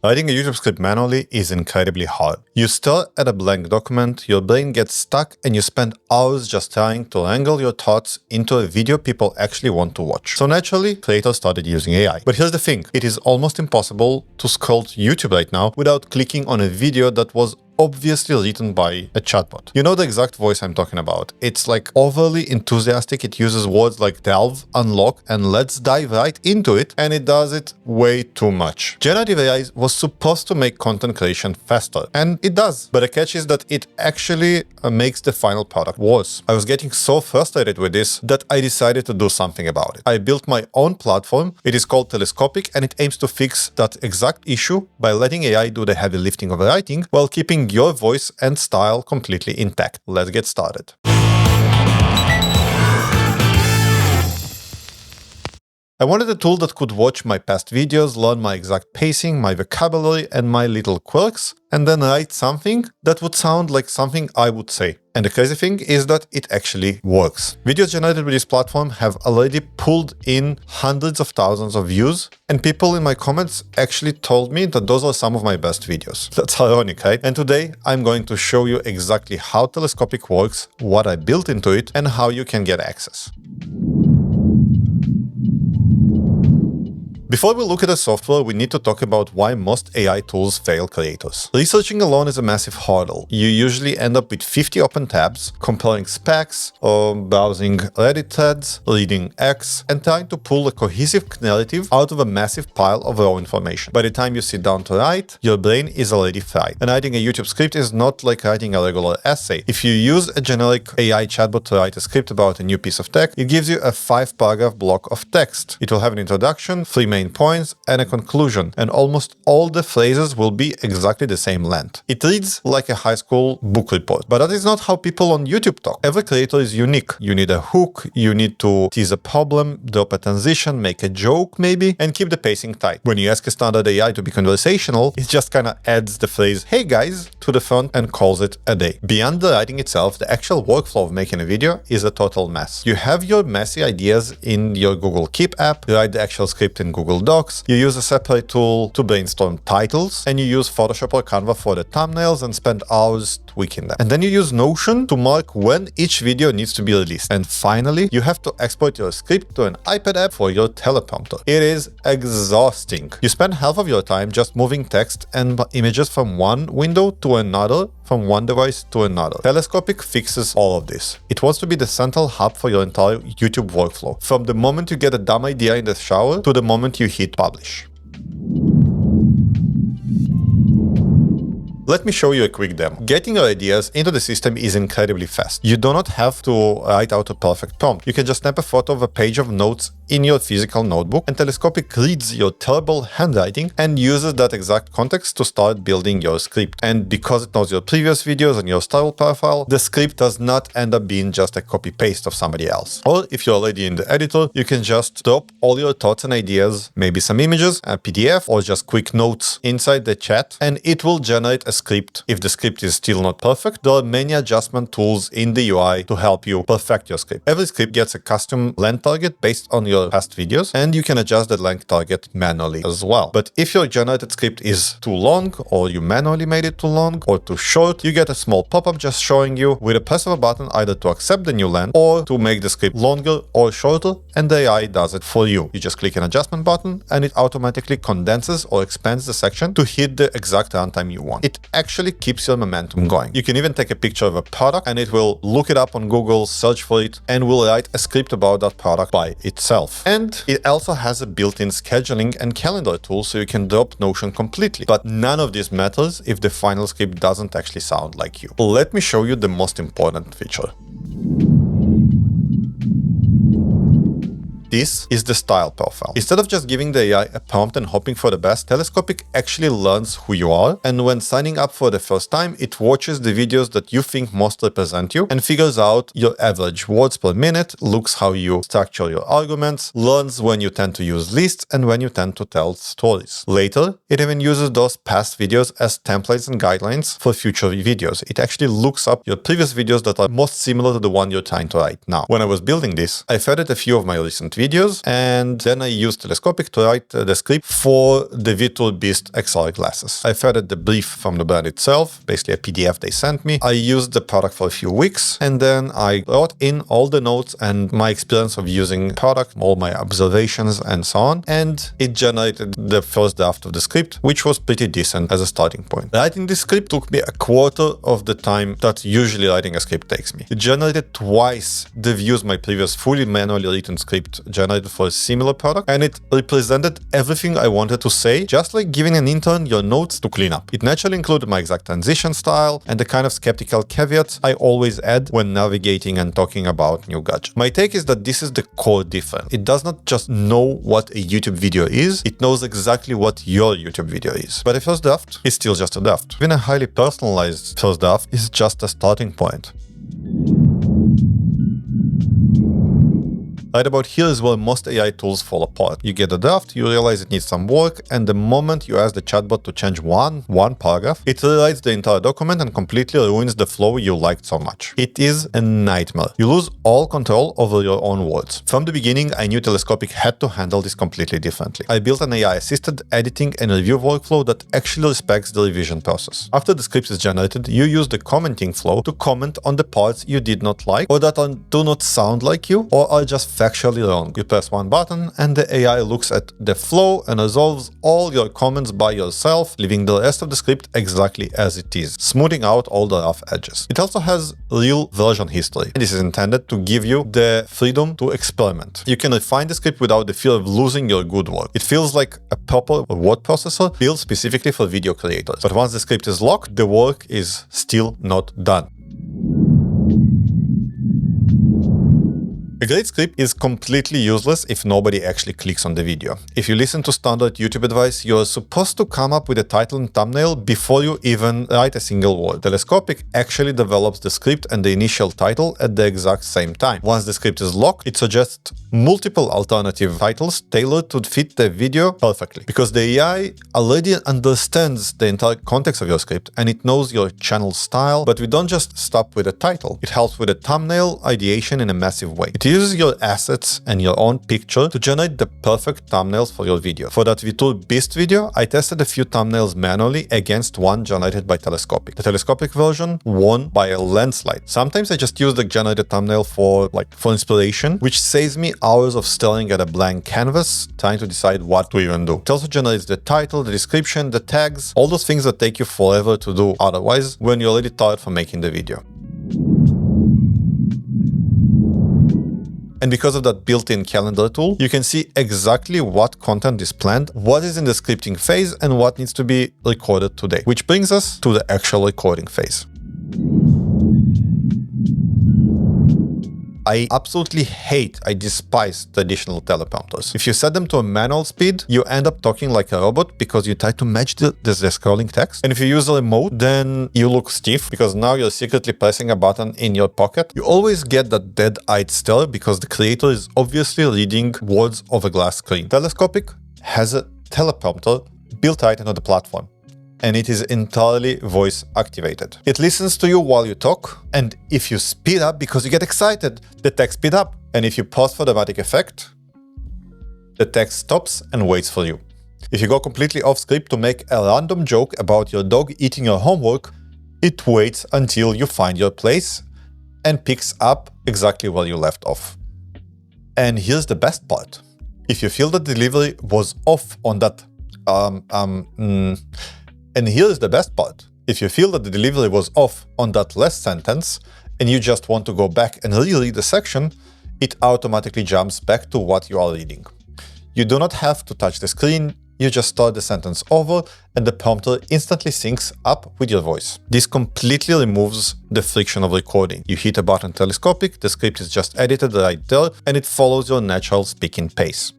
Writing a YouTube script manually is incredibly hard. You stare at a blank document, your brain gets stuck, and you spend hours just trying to wrangle your thoughts into a video people actually want to watch. So naturally, creators started using AI. But here's the thing, it is almost impossible to scroll to YouTube right now without clicking on a video that was obviously written by a chatbot. You know the exact voice I'm talking about. It's like overly enthusiastic. It uses words like delve, unlock, and let's dive right into it, and it does it way too much. Generative AI was supposed to make content creation faster, and it does. But the catch is that it actually makes the final product worse. I was getting so frustrated with this that I decided to do something about it. I built my own platform. It is called Teleskopiq, and it aims to fix that exact issue by letting AI do the heavy lifting of writing while keeping your voice and style completely intact. Let's get started. I wanted a tool that could watch my past videos, learn my exact pacing, my vocabulary, and my little quirks, and then write something that would sound like something I would say. And the crazy thing is that it actually works. Videos generated with this platform have already pulled in hundreds of thousands of views, and people in my comments actually told me that those are some of my best videos. That's ironic, right? And today I'm going to show you exactly how Teleskopiq works, what I built into it, and how you can get access. Before we look at the software, we need to talk about why most AI tools fail creators. Researching alone is a massive hurdle. You usually end up with 50 open tabs, comparing specs, or browsing Reddit threads, reading X, and trying to pull a cohesive narrative out of a massive pile of raw information. By the time you sit down to write, your brain is already fried. And writing a YouTube script is not like writing a regular essay. If you use a generic AI chatbot to write a script about a new piece of tech, it gives you a 5-paragraph block of text. It will have an introduction, 3 main points, and a conclusion, and almost all the phrases will be exactly the same length. It reads like a high school book report, but that is not how people on YouTube talk. Every creator is unique. You need a hook, you need to tease a problem, drop a transition, make a joke maybe, and keep the pacing tight. When you ask a standard AI to be conversational, it just kinda adds the phrase, "Hey guys," to the front and calls it a day. Beyond the writing itself, the actual workflow of making a video is a total mess. You have your messy ideas in your Google Keep app, you write the actual script in Google Docs, you use a separate tool to brainstorm titles, and you use Photoshop or Canva for the thumbnails and spend hours tweaking them. And then you use Notion to mark when each video needs to be released. And finally, you have to export your script to an iPad app for your teleprompter. It is exhausting. You spend half of your time just moving text and images from one window to another, from one device to another. Teleskopiq fixes all of this. It wants to be the central hub for your entire YouTube workflow, from the moment you get a dumb idea in the shower to the moment you hit publish. Let me show you a quick demo. Getting your ideas into the system is incredibly fast. You do not have to write out a perfect prompt. You can just snap a photo of a page of notes in your physical notebook, and Teleskopiq reads your terrible handwriting and uses that exact context to start building your script. And because it knows your previous videos and your style profile, the script does not end up being just a copy-paste of somebody else. Or if you're already in the editor, you can just drop all your thoughts and ideas, maybe some images, a PDF, or just quick notes inside the chat, and it will generate a script. If the script is still not perfect, there are many adjustment tools in the UI to help you perfect your script. Every script gets a custom length target based on your past videos, and you can adjust the length target manually as well. But if your generated script is too long, or you manually made it too long, or too short, you get a small pop-up just showing you with a press of a button either to accept the new length or to make the script longer or shorter, and the AI does it for you. You just click an adjustment button and it automatically condenses or expands the section to hit the exact runtime you want. It actually keeps your momentum going. You can even take a picture of a product and it will look it up on Google, search for it, and will write a script about that product by itself. And it also has a built-in scheduling and calendar tool, so you can drop Notion completely. But none of this matters if the final script doesn't actually sound like you. Let me show you the most important feature. This is the style profile. Instead of just giving the AI a prompt and hoping for the best, Teleskopiq actually learns who you are, and when signing up for the first time, it watches the videos that you think most represent you and figures out your average words per minute, looks how you structure your arguments, learns when you tend to use lists and when you tend to tell stories. Later, it even uses those past videos as templates and guidelines for future videos. It actually looks up your previous videos that are most similar to the one you're trying to write now. When I was building this, I fed it a few of my recent videos, and then I used Teleskopiq to write the script for the Virtual Beast XR glasses. I fed it the brief from the brand itself, basically a PDF they sent me. I used the product for a few weeks, and then I wrote in all the notes and my experience of using product, all my observations and so on, and it generated the first draft of the script, which was pretty decent as a starting point. Writing this script took me a quarter of the time that usually writing a script takes me. It generated twice the views my previous fully manually written script generated for a similar product, and it represented everything I wanted to say, just like giving an intern your notes to clean up. It naturally included my exact transition style and the kind of skeptical caveats I always add when navigating and talking about new gadgets. My take is that this is the core difference. It does not just know what a YouTube video is, it knows exactly what your YouTube video is. But a first draft is still just a draft. Even a highly personalized first draft is just a starting point. Right about here is where most AI tools fall apart. You get a draft, you realize it needs some work, and the moment you ask the chatbot to change one paragraph, it rewrites the entire document and completely ruins the flow you liked so much. It is a nightmare. You lose all control over your own words. From the beginning, I knew Teleskopiq had to handle this completely differently. I built an AI-assisted editing and review workflow that actually respects the revision process. After the script is generated, you use the commenting flow to comment on the parts you did not like, or that do not sound like you, or are just factually wrong. You press one button and the AI looks at the flow and resolves all your comments by yourself, leaving the rest of the script exactly as it is, smoothing out all the rough edges. It also has real version history. This is intended to give you the freedom to experiment. You can refine the script without the fear of losing your good work. It feels like a proper word processor built specifically for video creators. But once the script is locked, the work is still not done. A great script is completely useless if nobody actually clicks on the video. If you listen to standard YouTube advice, you're supposed to come up with a title and thumbnail before you even write a single word. Teleskopiq actually develops the script and the initial title at the exact same time. Once the script is locked, it suggests multiple alternative titles tailored to fit the video perfectly. Because the AI already understands the entire context of your script and it knows your channel style, but we don't just stop with a title. It helps with a thumbnail ideation in a massive way. It uses your assets and your own picture to generate the perfect thumbnails for your video. For that Virtual Beast video, I tested a few thumbnails manually against one generated by Teleskopiq. The Teleskopiq version won by a landslide. Sometimes I just use the generated thumbnail for inspiration, which saves me hours of staring at a blank canvas trying to decide what to even do. It also generates the title, the description, the tags, all those things that take you forever to do otherwise when you're already tired from making the video. And because of that built-in calendar tool, you can see exactly what content is planned, what is in the scripting phase, and what needs to be recorded today. Which brings us to the actual recording phase. I absolutely I despise traditional teleprompters. If you set them to a manual speed, you end up talking like a robot because you try to match the scrolling text. And if you use a remote, then you look stiff because now you're secretly pressing a button in your pocket. You always get that dead-eyed stare because the creator is obviously reading words of a glass screen. Teleskopiq has a teleprompter built right into the platform, and it is entirely voice activated. It listens to you while you talk, and if you speed up because you get excited, the text speeds up. And if you pause for dramatic effect, the text stops and waits for you. If you go completely off script to make a random joke about your dog eating your homework, it waits until you find your place and picks up exactly where you left off. And here's the best part. If you feel the delivery was off on that And here is the best part. If you feel that the delivery was off on that last sentence and you just want to go back and reread the section, it automatically jumps back to what you are reading. You do not have to touch the screen, you just start the sentence over and the prompter instantly syncs up with your voice. This completely removes the friction of recording. You hit a button Teleskopiq, the script is just edited right there, and it follows your natural speaking pace.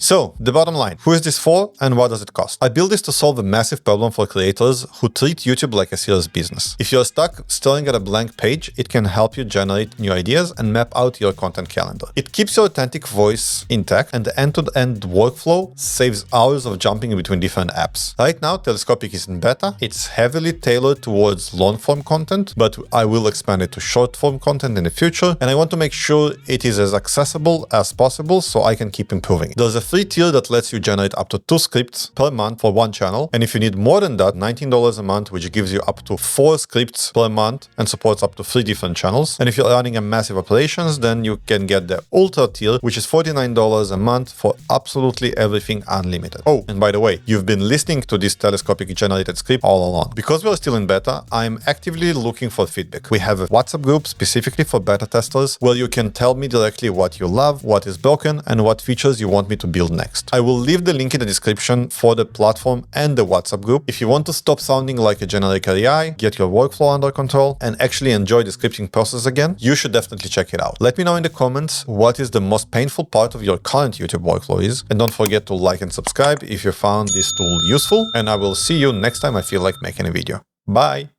So, the bottom line, who is this for and what does it cost? I built this to solve a massive problem for creators who treat YouTube like a serious business. If you're stuck staring at a blank page, it can help you generate new ideas and map out your content calendar. It keeps your authentic voice intact, and the end-to-end workflow saves hours of jumping between different apps. Right now, Teleskopiq is in beta. It's heavily tailored towards long-form content, but I will expand it to short-form content in the future, and I want to make sure it is as accessible as possible so I can keep improving it. There's a free tier that lets you generate up to 2 scripts per month for one channel, and if you need more than that, $19 a month, which gives you up to 4 scripts per month and supports up to 3 different channels. And if you're running a massive operations, then you can get the Ultra tier, which is $49 a month for absolutely everything unlimited. Oh, and by the way, you've been listening to this Teleskopiq generated script all along. Because we're still in beta, I'm actively looking for feedback. We have a WhatsApp group specifically for beta testers where you can tell me directly what you love, what is broken, and what features you want me to build next. I will leave the link in the description for the platform and the WhatsApp group. If you want to stop sounding like a generic AI, get your workflow under control, and actually enjoy the scripting process again, you should definitely check it out. Let me know in the comments what is the most painful part of your current YouTube workflow is, and don't forget to like and subscribe if you found this tool useful, and I will see you next time I feel like making a video. Bye!